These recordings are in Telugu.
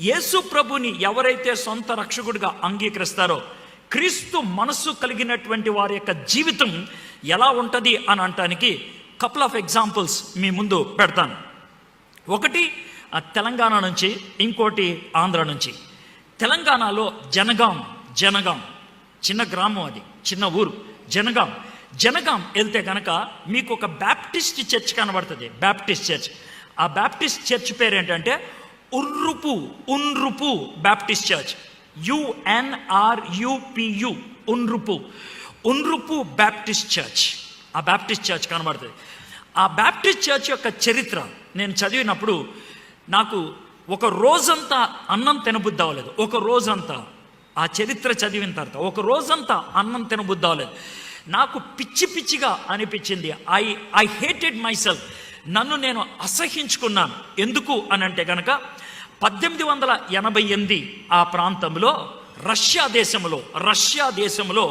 యేసు ప్రభుని ఎవరైతే సొంత రక్షకుడిగా అంగీకరిస్తారో, క్రీస్తు మనస్సు కలిగినటువంటి వారి యొక్క జీవితం ఎలా ఉంటుంది అని అనటానికి కపుల్ ఆఫ్ ఎగ్జాంపుల్స్ మీ ముందు పెడతాను. ఒకటి తెలంగాణ నుంచి, ఇంకోటి ఆంధ్ర నుంచి. తెలంగాణలో జనగాం చిన్న గ్రామం, అది చిన్న ఊరు. జనగాం వెళ్తే కనుక మీకు ఒక బ్యాప్టిస్ట్ చర్చ్ కనబడుతుంది, బ్యాప్టిస్ట్ చర్చ్. ఆ బ్యాప్టిస్ట్ చర్చ్ పేరు ఏంటంటే Unrupu Baptist church, UNRUPU, Unrupu Baptist church. ఆ బ్యాప్టిస్ట్ చర్చ్ కనబడుతుంది. ఆ బ్యాప్టిస్ట్ చర్చ్ యొక్క చరిత్ర నేను చదివినప్పుడు నాకు ఒక రోజంతా అన్నం తినబుద్ధి అవ్వలేదు. ఒక రోజంతా ఆ చరిత్ర చదివిన తర్వాత ఒక రోజంతా అన్నం తినబుద్ధి అవ్వలేదు. నాకు పిచ్చిగా అనిపించింది. I hated my self. నన్ను నేను అసహించుకున్నాను. ఎందుకు అని అంటే కనుక 1888 ఆ ప్రాంతంలో రష్యా దేశంలో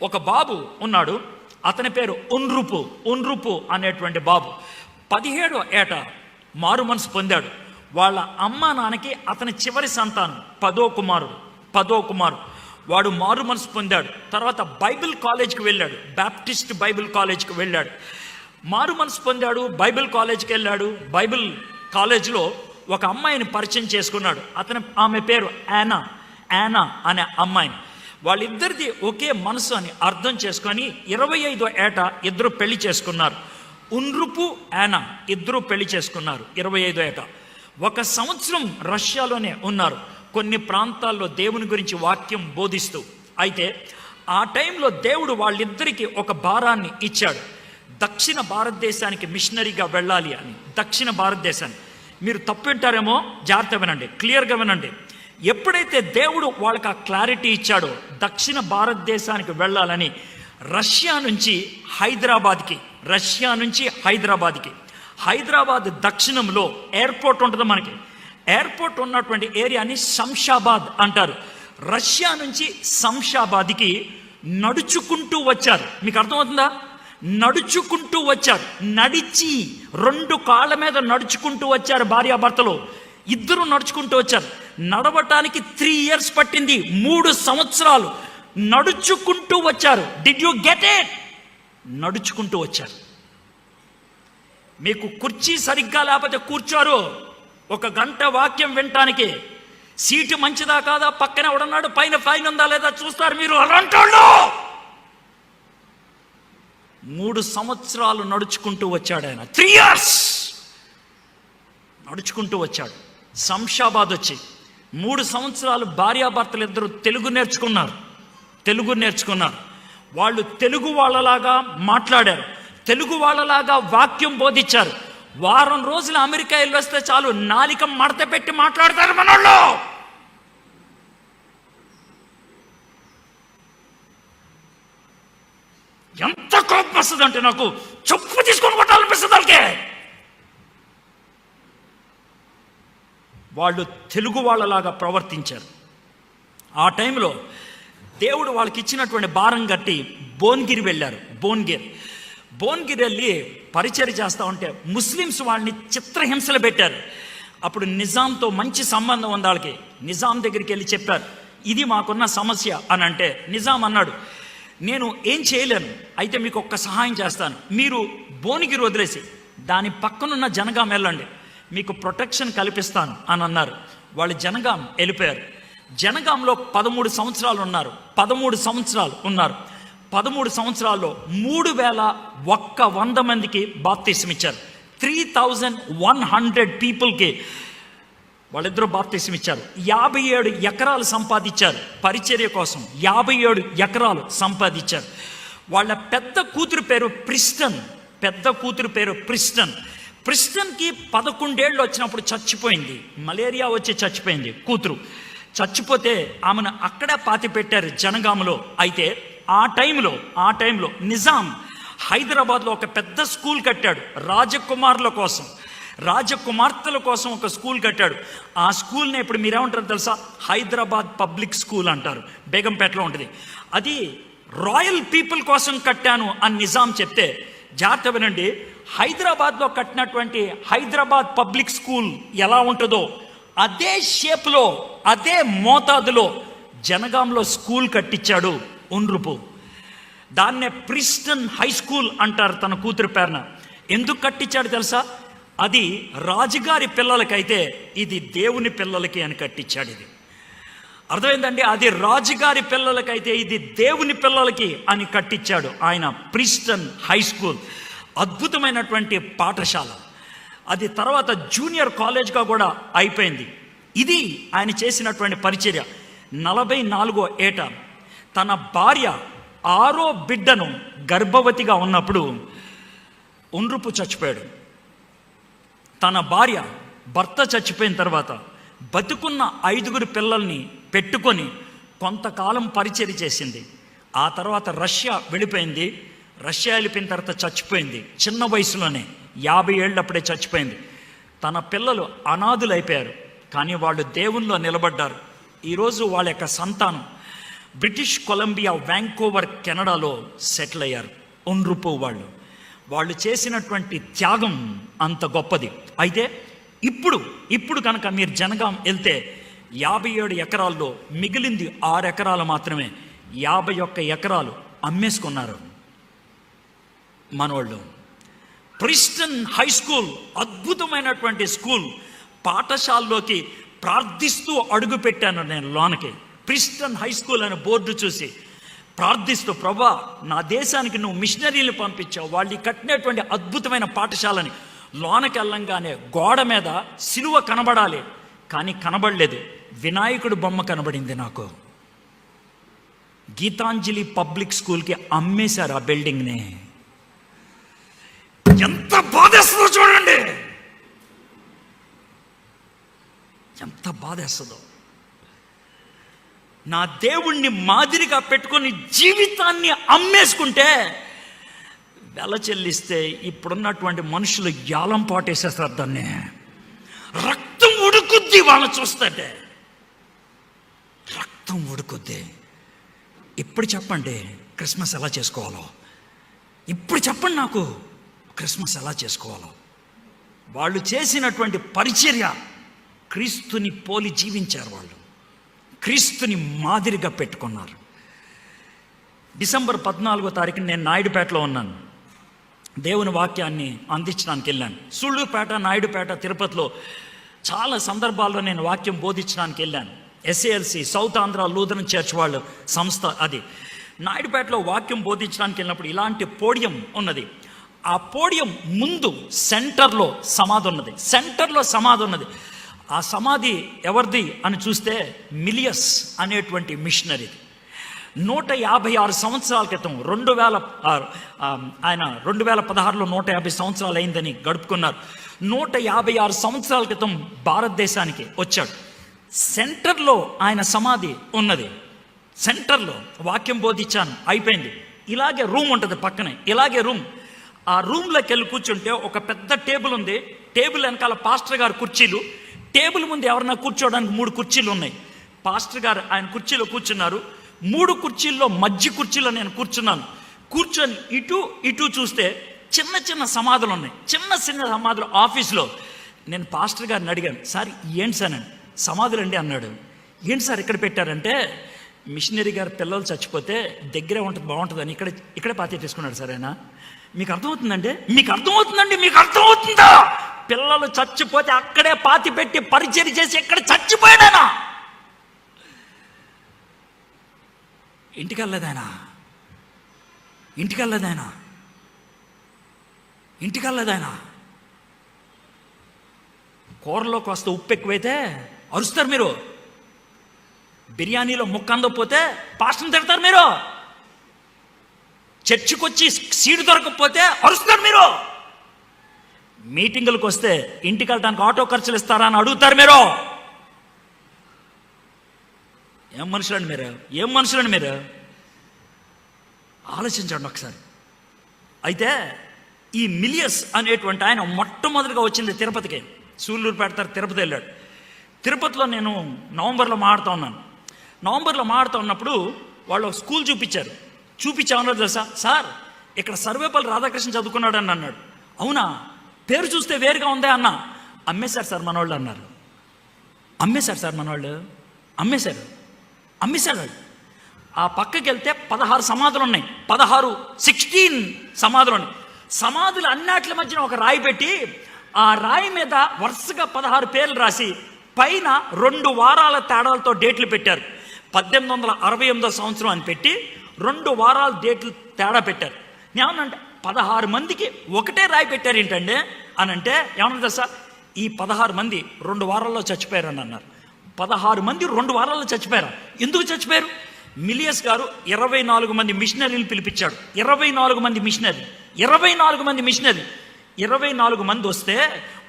ఒక బాబు ఉన్నాడు. అతని పేరు ఉన్రుపు అనేటువంటి బాబు 17వ ఏట మారు మనసు పొందాడు. వాళ్ళ అమ్మా నాన్నకి అతని చివరి సంతానం 10వ కుమారుడు. వాడు మారు మనసు పొందాడు. తర్వాత బైబిల్ కాలేజ్కి వెళ్ళాడు, బ్యాప్టిస్ట్ బైబిల్ కాలేజ్కి వెళ్ళాడు. మారు మనసు పొందాడు, బైబిల్ కాలేజ్కి వెళ్ళాడు. బైబిల్ కాలేజ్లో ఒక అమ్మాయిని పరిచయం చేసుకున్నాడు. ఆమె పేరు యానా అనే అమ్మాయిని. వాళ్ళిద్దరిది ఒకే మనసు అని అర్థం చేసుకొని 25వ ఏట ఇద్దరు పెళ్లి చేసుకున్నారు. ఉన్రుపు యానా ఇద్దరు పెళ్లి చేసుకున్నారు 25వ ఏట. 1 సంవత్సరం రష్యాలోనే ఉన్నారు, కొన్ని ప్రాంతాల్లో దేవుని గురించి వాక్యం బోధిస్తూ. అయితే ఆ టైంలో దేవుడు వాళ్ళిద్దరికీ ఒక భారాన్ని ఇచ్చాడు, దక్షిణ భారతదేశానికి మిషనరీగా వెళ్ళాలి అని. దక్షిణ భారతదేశానికి మీరు తప్పు వింటారేమో, జాగ్రత్త వినండి, క్లియర్గా వినండి. ఎప్పుడైతే దేవుడు వాళ్ళకి ఆ క్లారిటీ ఇచ్చాడో దక్షిణ భారతదేశానికి వెళ్ళాలని, రష్యా నుంచి హైదరాబాద్కి హైదరాబాద్ దక్షిణంలో ఎయిర్పోర్ట్ ఉంటుంది మనకి. ఎయిర్పోర్ట్ ఉన్నటువంటి ఏరియాని శంషాబాద్ అంటారు. రష్యా నుంచి శంషాబాద్కి నడుచుకుంటూ వచ్చారు. మీకు అర్థమవుతుందా? నడుచుకుంటూ వచ్చారు. నడిచి 2 కాళ్ళ మీద నడుచుకుంటూ వచ్చారు. భార్యాభర్తలు ఇద్దరు నడుచుకుంటూ వచ్చారు. నడవటానికి 3 years పట్టింది. 3 సంవత్సరాలు నడుచుకుంటూ వచ్చారు. Did you get it? నడుచుకుంటూ వచ్చారు. మీకు కుర్చీ సరిగ్గా లేకపోతే కూర్చోరు. 1 గంట వాక్యం వినటానికి సీటు మంచిదా కాదా, పక్కన ఎవడన్నాడు, పైన ఫైన్ ఉందా లేదా చూస్తారు మీరు. అలాంటోళ్ళు 3 సంవత్సరాలు నడుచుకుంటూ వచ్చాడు ఆయన. 3 years నడుచుకుంటూ వచ్చాడు. శంషాబాద్ వచ్చి 3 సంవత్సరాలు భార్యాభర్తలు ఇద్దరు తెలుగు నేర్చుకున్నారు. వాళ్ళు తెలుగు వాళ్ళలాగా మాట్లాడారు, తెలుగు వాళ్ళలాగా వాక్యం బోధించారు. వారం రోజులు అమెరికా వెళ్ళొస్తే చాలు, నాలిక మడత పెట్టి మాట్లాడతారు మనోళ్ళు. ఎంత కోపం వస్తుంది అంటే నాకు చెప్పు తీసుకొని కొట్టాలనిపిస్తుంది వాళ్ళకే. వాళ్ళు తెలుగు వాళ్ళలాగా ప్రవర్తించారు. ఆ టైంలో దేవుడు వాళ్ళకి ఇచ్చినటువంటి భారం కట్టి భువనగిరి వెళ్ళారు. భువనగిరి వెళ్ళి పరిచర్య చేస్తూ ఉంటే ముస్లిమ్స్ వాళ్ళని చిత్రహింసలు పెట్టారు. అప్పుడు నిజాంతో మంచి సంబంధం ఉంది వాళ్ళకి. నిజాం దగ్గరికి వెళ్ళి చెప్పారు, ఇది మాకున్న సమస్య అని అంటే నిజాం అన్నాడు, నేను ఏం చేయలేను, అయితే మీకు ఒక్క సహాయం చేస్తాను. మీరు భువనగిరి వదిలేసి దాని పక్కనున్న జనగాం వెళ్ళండి, మీకు ప్రొటెక్షన్ కల్పిస్తాను అని అన్నారు. వాళ్ళు జనగాం వెళ్ళిపోయారు. జనగాంలో 13 సంవత్సరాలు ఉన్నారు. 13 సంవత్సరాల్లో 3100 మందికి బాప్తిసం ఇచ్చారు. 3100 పీపుల్కి వాళ్ళిద్దరూ బాప్తిసం ఇచ్చారు. 57 ఎకరాలు సంపాదించారు పరిచర్య కోసం. 57 ఎకరాలు సంపాదించారు. వాళ్ళ పెద్ద కూతురు పేరు ప్రిస్టన్. ప్రిస్టన్కి 11 ఏళ్ళు వచ్చినప్పుడు చచ్చిపోయింది. మలేరియా వచ్చి చచ్చిపోయింది కూతురు. చచ్చిపోతే ఆమెను అక్కడే పాతి పెట్టారు జనగాంలో. అయితే ఆ టైంలో నిజాం హైదరాబాద్లో ఒక పెద్ద స్కూల్ కట్టాడు రాజకుమార్తెల కోసం ఒక స్కూల్ కట్టాడు. ఆ స్కూల్ని ఇప్పుడు మీరేమంటారు తెలుసా? హైదరాబాద్ పబ్లిక్ స్కూల్ అంటారు. బేగంపేటలో ఉంటుంది. అది రాయల్ పీపుల్ కోసం కట్టాను అని నిజాం చెప్తే, జాగ్రత్త వినండి, హైదరాబాద్లో కట్టినటువంటి హైదరాబాద్ పబ్లిక్ స్కూల్ ఎలా ఉంటుందో అదే షేప్లో అదే మోతాదులో జనగాంలో స్కూల్ కట్టించాడు ఉన్రుపు. దాన్నే ప్రిస్టన్ హై స్కూల్ అంటారు తన కూతురు పేరున. ఎందుకు కట్టించాడు తెలుసా? అది రాజుగారి పిల్లలకైతే ఇది దేవుని పిల్లలకి అని కట్టించాడు. ఇది అర్థమైందండి. అది రాజుగారి పిల్లలకైతే ఇది దేవుని పిల్లలకి అని కట్టించాడు ఆయన ప్రిస్టన్ హై స్కూల్. అద్భుతమైనటువంటి పాఠశాల. అది తర్వాత జూనియర్ కాలేజ్గా కూడా అయిపోయింది. ఇది ఆయన చేసినటువంటి పరిచర్య. 44వ ఏట తన భార్య 6వ బిడ్డను గర్భవతిగా ఉన్నప్పుడు ఉన్రుపు చచ్చిపోయాడు. తన భార్య భర్త చచ్చిపోయిన తర్వాత బతుకున్న 5 పిల్లల్ని పెట్టుకొని కొంతకాలం పరిచర్య చేసింది. ఆ తర్వాత రష్యా వెళ్ళిపోయింది. రష్యా వెళ్ళిపోయిన తర్వాత చచ్చిపోయింది. చిన్న వయసులోనే 50 ఏళ్ళప్పుడే చచ్చిపోయింది. తన పిల్లలు అనాథులైపోయారు, కానీ వాళ్ళు దేవుల్లో నిలబడ్డారు. ఈరోజు వాళ్ళ యొక్క సంతానం బ్రిటిష్ కొలంబియా వ్యాంకోవర్ కెనడాలో సెటిల్ అయ్యారు. ఉన్రుపు వాళ్ళు చేసినటువంటి త్యాగం అంత గొప్పది. అయితే ఇప్పుడు కనుక మీరు జనగాం వెళ్తే 57 ఎకరాల్లో మిగిలింది 6 ఎకరాలు మాత్రమే. 51 ఎకరాలు అమ్మేసుకున్నారు మనోళ్ళు. ప్రిస్టన్ హై స్కూల్ అద్భుతమైనటువంటి స్కూల్. పాఠశాలలోకి ప్రార్థిస్తూ అడుగు పెట్టాను నేను లోనకి. ప్రిస్టన్ హై స్కూల్ అనే బోర్డు చూసి ప్రార్థిస్తూ, ప్రభా నా దేశానికి నువ్వు మిషనరీలు పంపించావు, వాళ్ళు కట్టినటువంటి అద్భుతమైన పాఠశాలని. లోనకి వెళ్ళంగానే గోడ మీద సిలువ కనబడాలి, కానీ కనబడలేదు. వినాయకుడు బొమ్మ కనబడింది నాకు. గీతాంజలి పబ్లిక్ స్కూల్కి అమ్మేశారు ఆ బిల్డింగ్ని. ఎంత బాధేస్తుందో చూడండి, ఎంత బాధేస్తుందో. నా దేవుణ్ణి మాదిరిగా పెట్టుకొని జీవితాన్ని అమ్మేసుకుంటే వెల చెల్లిస్తే ఇప్పుడున్నటువంటి మనుషులు యాలం పాటేసేస్తారు. దాన్ని రక్తం ఉడుకుద్ది వాళ్ళని చూస్తుంటే, రక్తం ఉడుకుద్ది. ఇప్పుడు చెప్పండి క్రిస్మస్ ఎలా చేసుకోవాలో, ఇప్పుడు చెప్పండి నాకు క్రిస్మస్ ఎలా చేసుకోవాలో. వాళ్ళు చేసినటువంటి పరిచర్య క్రీస్తుని పోలి జీవించారు. వాళ్ళు క్రీస్తుని మాదిరిగా పెట్టుకున్నారు. డిసెంబర్ 14వ తారీఖున నేను నాయుడుపేటలో ఉన్నాను. దేవుని వాక్యాన్ని అందించడానికి వెళ్ళాను. సూళ్ళూరుపేట, నాయుడుపేట, తిరుపతిలో చాలా సందర్భాల్లో నేను వాక్యం బోధించడానికి వెళ్ళాను. SALC south Andhra Lutheran church వాళ్ళు సంస్థ అది. నాయుడుపేటలో వాక్యం బోధించడానికి వెళ్ళినప్పుడు ఇలాంటి పోడియం ఉన్నది. ఆ పోడియం ముందు సెంటర్లో సమాధి ఉన్నది. ఆ సమాధి ఎవరిది అని చూస్తే మిలియస్ అనేటువంటి మిషనరీ. 156 సంవత్సరాల క్రితం 2016 ఆయన 2016లో 150 సంవత్సరాలు అయిందని గడుపుకున్నారు. 156 సంవత్సరాల క్రితం భారతదేశానికి వచ్చాడు. సెంటర్లో ఆయన సమాధి ఉన్నది. సెంటర్లో వాక్యం బోధించాను, అయిపోయింది. ఇలాగే రూమ్ ఉంటుంది పక్కనే, ఇలాగే రూమ్. ఆ రూమ్లోకి వెళ్ళి కూర్చుంటే ఒక పెద్ద టేబుల్ ఉంది. టేబుల్ వెనకాల పాస్టర్ గారు కుర్చీలు. టేబుల్ ముందు ఎవరన్నా కూర్చోవడానికి 3 కుర్చీలు ఉన్నాయి. పాస్టర్ గారు ఆయన కుర్చీలో కూర్చున్నారు. 3 కుర్చీల్లో మధ్య కుర్చీలో నేను కూర్చున్నాను. కూర్చొని ఇటు చూస్తే చిన్న చిన్న సమాధులు ఉన్నాయి. చిన్న సమాధులు ఆఫీస్లో. నేను పాస్టర్ గారిని అడిగాను, సార్ ఏంటి సార్ అని. సమాధులు అండి అన్నాడు. ఏంటి సార్ ఇక్కడ పెట్టారంటే, మిషనరీ గారు పిల్లలు చచ్చిపోతే దగ్గరే ఉంటుంది, బాగుంటుందని ఇక్కడే పాతి తీసుకున్నాడు సార్ ఆయన. మీకు అర్థమవుతుందండి? మీకు అర్థమవుతుందా? పిల్లలు చచ్చిపోతే అక్కడే పాతి పెట్టి పరిచయం చేసి ఇక్కడ చచ్చిపోయాడైనా. ఇంటికి వెళ్ళలేదాయన. కూరలో కాస్త ఉప్పు ఎక్కువైతే అరుస్తారు మీరు. బిర్యానీలో ముక్క అందకపోతే పాస్టర్ని తిడతారు మీరు. చర్చికి వచ్చి సీటు దొరకకపోతే అరుస్తారు మీరు. మీటింగులకు వస్తే ఇంటికి వెళ్ళడానికి ఆటో ఖర్చులు ఇస్తారా అని అడుగుతారు మీరు. ఏం మనుషులండి మీరు? ఆలోచించండి ఒకసారి. అయితే ఈ మిలియస్ అనేటువంటి ఆయన మొట్టమొదటిగా వచ్చింది తిరుపతికి. సూళ్ళూరుపేట తిరుపతి వెళ్ళాడు. తిరుపతిలో నేను నవంబర్లో మాట్లాడుతూ ఉన్నప్పుడు వాళ్ళు స్కూల్ చూపించామన్నారు తెలుసా. సార్ ఇక్కడ సర్వేపల్లి రాధాకృష్ణ చదువుకున్నాడు అని అన్నాడు. అవునా, పేరు చూస్తే వేరుగా ఉందే అన్న. అమ్మేశారు సార్ మనోళ్ళు అన్నారు. అమ్మేశారు సార్ మన వాళ్ళు, అమ్మేశారు వాళ్ళు. ఆ పక్కకి వెళ్తే 16 సమాధులు ఉన్నాయి, 16 సమాధులు ఉన్నాయి. సమాధులు అన్నిటి మధ్యన ఒక రాయి పెట్టి ఆ రాయి మీద వరుసగా 16 పేర్లు రాసి పైన 2 వారాల తేడాలతో డేట్లు పెట్టారు. 1868 సంవత్సరం అని పెట్టి 2 వారాల డేట్లు తేడా పెట్టారు. ఏమన్నంటే 16 మందికి ఒకటే రాయి పెట్టారు ఏంటండి అని అంటే ఏమన్నా సార్, ఈ 16 మంది 2 వారాల్లో చచ్చిపోయారు అని అన్నారు. 16 మంది 2 వారాల్లో చచ్చిపోయారు. ఎందుకు చచ్చిపోయారు? మిలియస్ గారు 24 మంది మిషనరీలు పిలిపించాడు. 24 మంది మిషనరీ 24 మంది వస్తే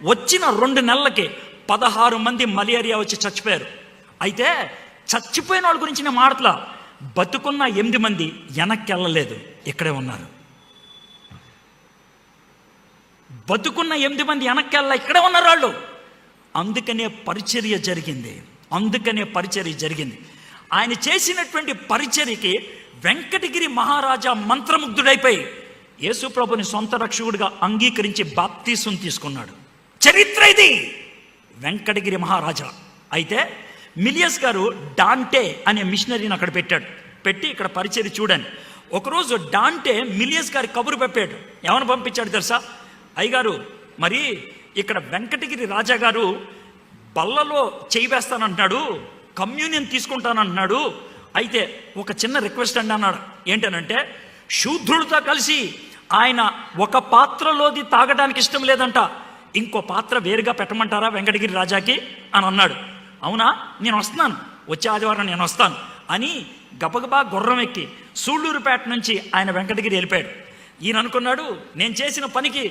వచ్చిన 2 నెలలకి 16 మంది మలేరియా వచ్చి చచ్చిపోయారు. అయితే చచ్చిపోయిన వాళ్ళ గురించి నేను మాటలా, బతుకున్న 8 మంది వెనక్కి వెళ్ళలేదు, ఇక్కడే ఉన్నారు. బతుకున్న 8 మంది వెనక్కి వెళ్ళ ఇక్కడే ఉన్నారు వాళ్ళు. అందుకనే పరిచర్య జరిగింది. ఆయన చేసినటువంటి పరిచర్యకి వెంకటగిరి మహారాజా మంత్రముగ్ధుడైపోయి యేసు ప్రభుని సొంత రక్షకుడిగా అంగీకరించి బాప్తీసం తీసుకున్నాడు. చరిత్ర ఇది, వెంకటగిరి మహారాజా. అయితే మిలియస్ గారు డాంటే అనే మిషనరీని అక్కడ పెట్టి ఇక్కడ పరిచర్య చూడండి. ఒకరోజు డాంటే మిలియస్ గారి కబురు పంపాడు. ఏమని పంపించాడు తెలుసా? అయ్యగారు, మరి ఇక్కడ వెంకటగిరి రాజా గారు బల్లలో చేయి వేస్తానంటున్నాడు, కమ్యూనియన్ తీసుకుంటానంటున్నాడు. అయితే ఒక చిన్న రిక్వెస్ట్ అండి అన్నాడు. ఏంటనంటే శూద్రుడితో కలిసి ఆయన ఒక పాత్రలోది తాగడానికి ఇష్టం లేదంట, ఇంకో పాత్ర వేరుగా పెట్టమంటారా వెంకటగిరి రాజాకి అని అన్నాడు. అవునా, నేను వస్తున్నాను, వచ్చే ఆదివారం నేను వస్తాను అని గబగబా గుర్రం ఎక్కి సూళ్ళూరుపేట నుంచి ఆయన వెంకటగిరి వెళ్ళిపోయాడు. ఈయన అనుకున్నాడు నేను చేసిన పనికి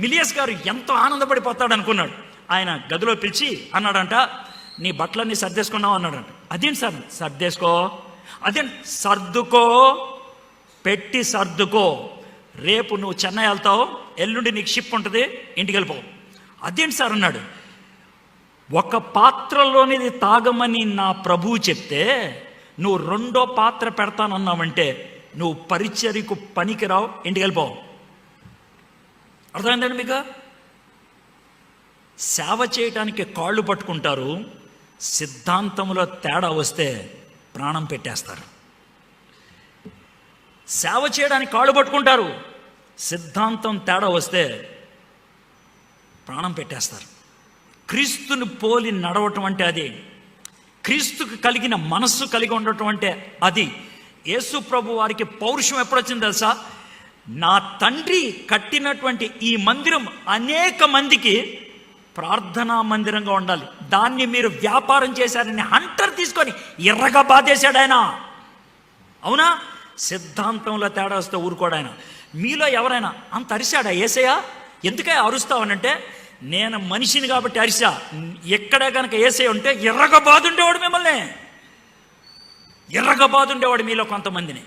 మిలియస్ గారు ఎంతో ఆనందపడిపోతాడు అనుకున్నాడు. ఆయన గదిలో పిలిచి అన్నాడంట, నీ బట్టలన్నీ సర్దేసుకున్నావు అన్నాడంట. అదేంటి సార్? సర్దేసుకో. అదేంటి? సర్దుకో, పెట్టి సర్దుకో. రేపు నువ్వు చెన్నై వెళ్తావు, ఎల్లుండి నీకు షిప్ ఉంటుంది, ఇంటికి వెళ్ళిపోవు. అదేంటి సార్ అన్నాడు. ఒక పాత్రలోనిది తాగమని నా ప్రభువు చెప్తే నువ్వు 2వ పాత్ర పెడతానన్నావంటే నువ్వు పరిచర్యకు పనికిరావు, ఇంటికి వెళ్ళిపోవు. అర్థమైందండి మీకు? సేవ చేయటానికి కాళ్ళు పట్టుకుంటారు, సిద్ధాంతంలో తేడా వస్తే ప్రాణం పెట్టేస్తారు. సేవ చేయడానికి కాళ్ళు పట్టుకుంటారు, సిద్ధాంతం తేడా వస్తే ప్రాణం పెట్టేస్తారు. క్రీస్తుని పోలి నడవటం అంటే అది. క్రీస్తుకు కలిగిన మనస్సు కలిగి ఉండటం అంటే అది. యేసు ప్రభు వారికి పౌరుషం ఎప్పుడొచ్చింది తెలుసా? నా తండ్రి కట్టినటువంటి ఈ మందిరం అనేక మందికి ప్రార్థనా మందిరంగా ఉండాలి, దాన్ని మీరు వ్యాపారం చేశారని హంటర్ తీసుకొని ఎర్రగా బాధేశాడు ఆయన. అవునా? సిద్ధాంతంలో తేడా వస్తే ఊరుకోడు ఆయన. మీలో ఎవరైనా అంత అరిశాడా యేసయ్య? ఎందుకే అరుస్తావనంటే నేను మనిషిని కాబట్టి అరిసా. ఎక్కడ కనుక యేసయ్య ఉంటే ఎర్రగా బాధ ఉండేవాడు, మిమ్మల్ని ఎర్రగా బాధ ఉండేవాడు మీలో కొంతమందిని.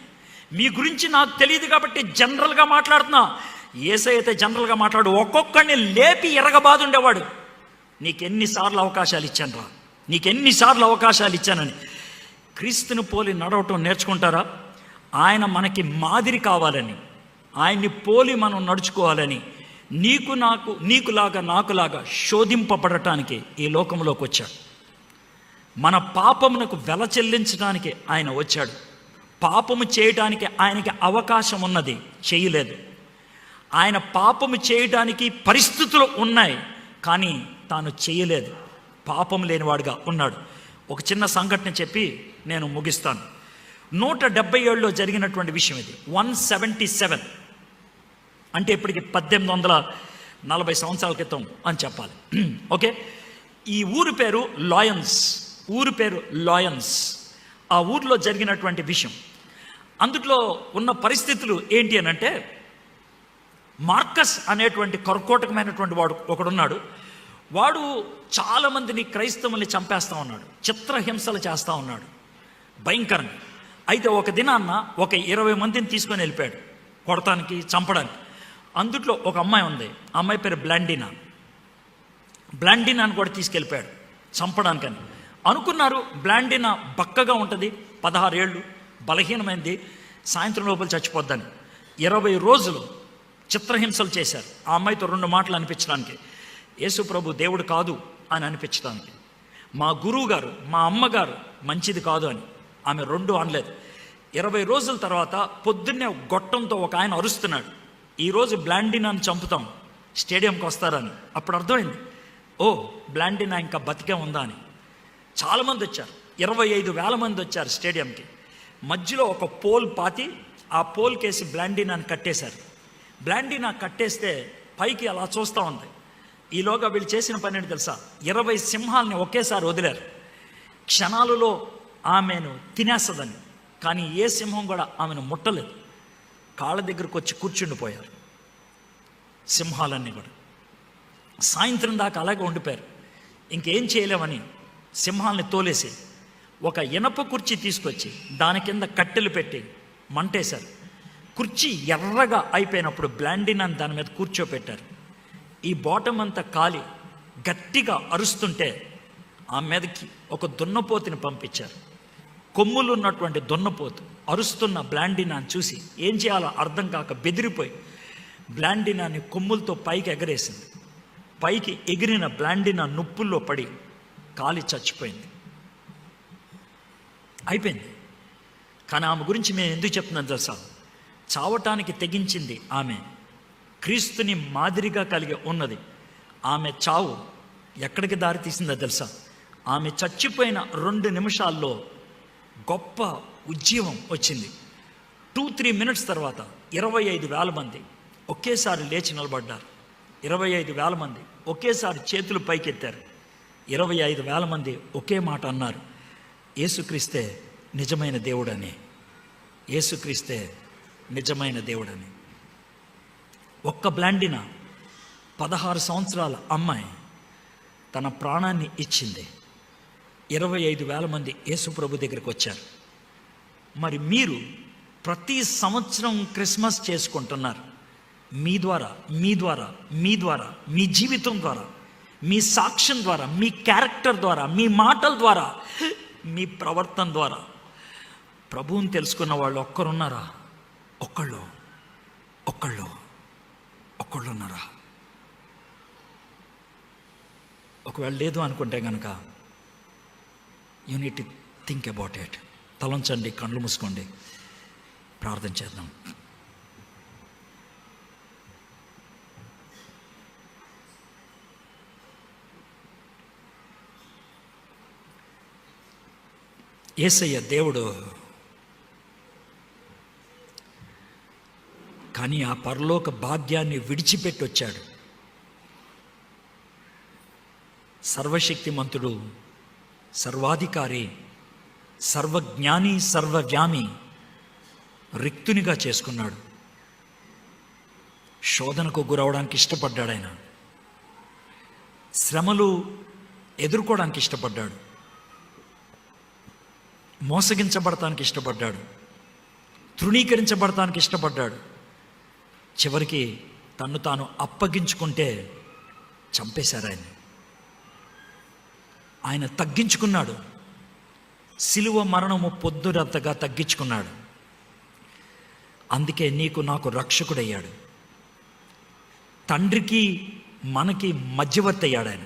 మీ గురించి నాకు తెలియదు కాబట్టి జనరల్గా మాట్లాడుతున్నా. యేసయ్య అయితే జనరల్గా మాట్లాడు, ఒక్కొక్కడిని లేపి ఎర్రగా బాధ ఉండేవాడు. నీకెన్నిసార్లు అవకాశాలు ఇచ్చానని. క్రీస్తుని పోలి నడవటం నేర్చుకుంటారా? ఆయన మనకి మాదిరి కావాలని, ఆయన్ని పోలి మనం నడుచుకోవాలని, నీకులాగా నాకులాగా శోధింపబడటానికి ఈ లోకంలోకి వచ్చాడు. మన పాపమునకు వెల చెల్లించడానికి ఆయన వచ్చాడు. పాపము చేయడానికి ఆయనకి అవకాశం ఉన్నది, చేయలేదు. ఆయన పాపము చేయడానికి పరిస్థితులు ఉన్నాయి, కానీ తాను చేయలేదు. పాపం లేనివాడుగా ఉన్నాడు. ఒక చిన్న సంఘటన చెప్పి నేను ముగిస్తాను. 177లో జరిగినటువంటి విషయం ఇది. 177 అంటే ఇప్పటికి 1840 సంవత్సరాల క్రితం అని చెప్పాలి. ఓకే, ఈ ఊరు పేరు లాయన్స్. ఆ ఊరిలో జరిగినటువంటి విషయం, అందులో ఉన్న పరిస్థితులు ఏంటి అని అంటే, మార్కస్ అనేటువంటి కర్కోటకమైనటువంటి వాడు ఒకడున్నాడు. వాడు చాలామందిని క్రైస్తవుల్ని చంపేస్తూ ఉన్నాడు, చిత్రహింసలు చేస్తూ ఉన్నాడు భయంకరంగా. అయితే ఒక దినాన్న ఒక 20 మందిని తీసుకొని వెళ్ళిపోయాడు కొడతానికి, చంపడానికి. అందుట్లో ఒక అమ్మాయి ఉంది, ఆ అమ్మాయి పేరు బ్లాండినా అని కూడా తీసుకెళ్ళిపోయాడు చంపడానికని. అనుకున్నారు బ్లాండినా బక్కగా ఉంటుంది, 16 ఏళ్ళు, బలహీనమైంది, సాయంత్రం లోపల చచ్చిపోద్దని. 20 రోజులు చిత్రహింసలు చేశారు ఆ అమ్మాయితో 2 మాటలు అనిపించడానికి, యేసు ప్రభు దేవుడు కాదు అని అనిపించడానికి. మా గురువు గారు, మా అమ్మగారు మంచిది కాదు అని. ఆమె రెండు అనలేదు. 20 రోజుల తర్వాత పొద్దున్నే గొట్టంతో ఒక ఆయన అరుస్తున్నాడు, ఈరోజు బ్లాండినాని చంపుతాం, స్టేడియంకి వస్తారని. అప్పుడు అర్థమైంది, ఓ బ్లాండినా ఇంకా బతికే ఉందా అని. చాలామంది వచ్చారు, 25,000 మంది వచ్చారు స్టేడియంకి. మధ్యలో ఒక పోల్ పాతి ఆ పోల్ కేసి బ్లాండినాని కట్టేశారు. బ్లాండినా కట్టేస్తే పైకి అలా చూస్తూ ఉంది. ఈలోగా వీళ్ళు చేసిన పని ఏంటి తెలుసా? 20 సింహాలని ఒకేసారి వదిలారు. క్షణాలలో ఆమెను తినేస్తుందని. కానీ ఏ సింహం కూడా ఆమెను ముట్టలేదు. కాళ్ళ దగ్గరకు వచ్చి కూర్చుండిపోయారు సింహాలన్నీ కూడా. సాయంత్రం దాకా అలాగే ఉండిపోయారు. ఇంకేం చేయలేమని సింహాలని తోలేసి ఒక ఇనప కుర్చీ తీసుకొచ్చి దాని కింద కట్టెలు పెట్టి మంటేశారు. కుర్చీ ఎర్రగా అయిపోయినప్పుడు బ్లాండినాని దాని మీద కూర్చోపెట్టారు. ఈ బాటం అంతా కాలి గట్టిగా అరుస్తుంటే ఆ మీదకి ఒక దున్నపోతుని పంపించారు. కొమ్ములు ఉన్నటువంటి దున్నపోతు అరుస్తున్న బ్లాండినాని చూసి ఏం చేయాలో అర్థం కాక బెదిరిపోయి బ్లాండినాని కొమ్ములతో పైకి ఎగరేసింది. పైకి ఎగిరిన బ్లాండినా నొప్పుల్లో పడి కాలి చచ్చిపోయింది. అయిపోయింది. కానీ ఆమె గురించి మేము ఎందుకు చెప్తున్నాం తెలుసా? చావటానికి తెగించింది ఆమె. క్రీస్తుని మాదిరిగా కలిగి ఉన్నది. ఆమె చావు ఎక్కడికి దారి తీసిందో తెలుసా? ఆమె చచ్చిపోయిన 2 నిమిషాల్లో గొప్ప ఉజ్జీవం వచ్చింది. 2-3 మినిట్స్ తర్వాత 25,000 మంది ఒకేసారి లేచి నిలబడ్డారు. 25,000 మంది ఒకేసారి చేతులు పైకెత్తారు. 25,000 మంది ఒకే మాట అన్నారు, యేసుక్రీస్తే నిజమైన దేవుడని, యేసుక్రీస్తే నిజమైన దేవుడని. ఒక్క బ్లాండినా 16 సంవత్సరాల అమ్మాయి తన ప్రాణాన్ని ఇచ్చింది. 25,000 మంది యేసు ప్రభు దగ్గరికి వచ్చారు. మరి మీరు ప్రతి సంవత్సరం క్రిస్మస్ చేసుకుంటున్నారు. మీ ద్వారా మీ ద్వారా మీ ద్వారా మీ జీవితం ద్వారా, మీ సాక్ష్యం ద్వారా, మీ క్యారెక్టర్ ద్వారా, మీ మాటల ద్వారా, మీ ప్రవర్తన ద్వారా ప్రభువుని తెలుసుకున్న వాళ్ళు ఒక్కరున్నారా? ఒక్కళ్ళు ఉన్నారా? ఒకవేళ లేదు అనుకుంటే కనుక you need to think about it. తలంచండి, కళ్ళు మూసుకోండి, ప్రార్థన చేద్దాం. యేసయ్య దేవుడు, కానీ ఆ పరలోక భాగ్యాన్ని విడిచిపెట్టి వచ్చాడు. సర్వశక్తిమంతుడు, సర్వాధికారి, సర్వజ్ఞాని, సర్వవ్యామి రిక్తునిగా చేసుకున్నాడు. శోధనకు గురవడానికి ఇష్టపడ్డాడు. ఆయన శ్రమలు ఎదుర్కోవడానికి ఇష్టపడ్డాడు. మోసగించబడటానికి ఇష్టపడ్డాడు. తృణీకరించబడటానికి ఇష్టపడ్డాడు. చివరికి తన్ను తాను అప్పగించుకుంటే చంపేశారు ఆయన. ఆయన తగ్గించుకున్నాడు. సిలువ మరణము పొద్దురంతగా తగ్గించుకున్నాడు. అందుకే నీకు నాకు రక్షకుడయ్యాడు. తండ్రికి మనకి మధ్యవర్తి అయ్యాడు ఆయన.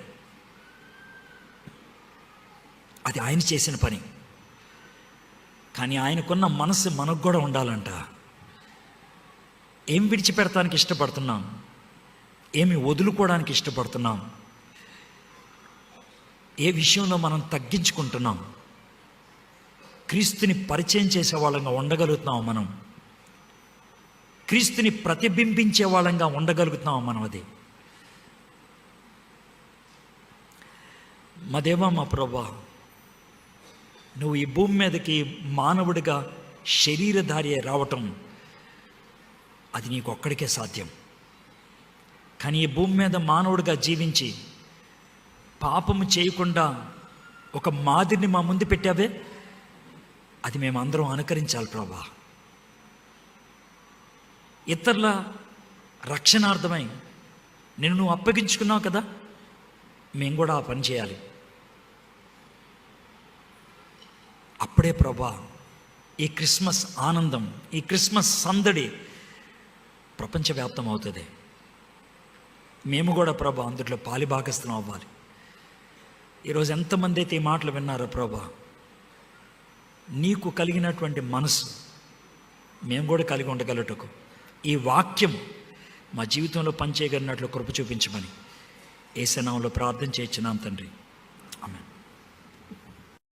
అది ఆయన చేసిన పని. కానీ ఆయనకున్న మనసు మనకు కూడా ఉండాలంట. ఏం విడిచిపెడటానికి ఇష్టపడుతున్నాం? ఏమి వదులుకోవడానికి ఇష్టపడుతున్నాం? ఏ విషయంలో మనం తగ్గించుకుంటున్నాం? క్రీస్తుని పరిచయం చేసే వాళ్ళంగా ఉండగలుగుతున్నాం మనం? క్రీస్తుని ప్రతిబింబించే వాళ్ళంగా ఉండగలుగుతున్నాం మనం? అది మా దేవా, మా ప్రభువా, నువ్వు ఈ భూమి మీదకి మానవుడిగా శరీరధారి రావటం అది నీకు ఒక్కడికే సాధ్యం. కానీ ఈ భూమి మీద మానవుడిగా జీవించి పాపము చేయకుండా ఒక మాదిరిని మా ముందు పెట్టావే, అది మేము అందరం అనుకరించాలి ప్రభా. ఇతరుల రక్షణార్థమై నిన్ను నువ్వు అప్పగించుకున్నావు కదా, మేము కూడా ఆ పని చేయాలి. అప్పుడే ప్రభా ఈ క్రిస్మస్ ఆనందం, ఈ క్రిస్మస్ సందడి ప్రపంచవ్యాప్తం అవుతుంది. మేము కూడా ప్రభా అందులో పాలిభాగస్థం అవ్వాలి. ఈరోజు ఎంతమంది అయితే ఈ మాటలు విన్నారో ప్రభా, నీకు కలిగినటువంటి మనసు మేము కూడా కలిగి ఉండగలటకు ఈ వాక్యం మా జీవితంలో పనిచేయగలిగినట్లు కృప చూపించమని యేసు నామములో ప్రార్థన చేయించున్నాం తండ్రి. ఆమేన్.